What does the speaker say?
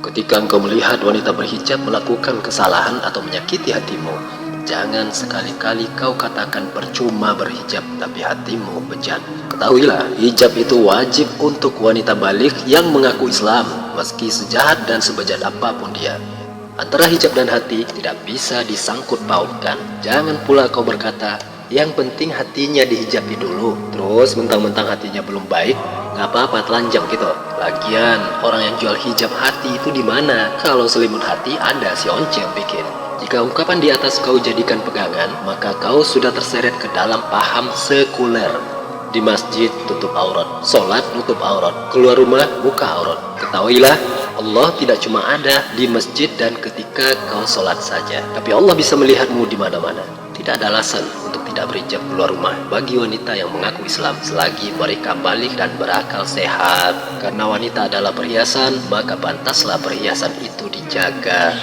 Ketika engkau melihat wanita berhijab melakukan kesalahan atau menyakiti hatimu, jangan sekali-kali kau katakan percuma berhijab, tapi hatimu bejat. Ketahuilah, hijab itu wajib untuk wanita baligh yang mengaku Islam, meski sejahat dan sebejat apapun dia. Antara hijab dan hati tidak bisa disangkut pautkan. Jangan pula kau berkata, yang penting hatinya dihijabi dulu, terus mentang-mentang hatinya belum baik, nggak apa-apa telanjang gitu. Lagian orang yang jual hijab hati itu di mana? Kalau selimut hati ada si Once yang bikin. Jika ungkapan di atas kau jadikan pegangan, maka kau sudah terseret ke dalam paham sekuler. Di masjid tutup aurat, sholat tutup aurat, keluar rumah buka aurat. Ketahuilah, Allah tidak cuma ada di masjid dan ketika kau sholat saja, tapi Allah bisa melihatmu di mana-mana. Tidak ada alasan untuk tidak berhijab keluar rumah bagi wanita yang mengaku Islam selagi mereka baligh dan berakal sehat. Karena wanita adalah perhiasan, maka pantaslah perhiasan itu dijaga.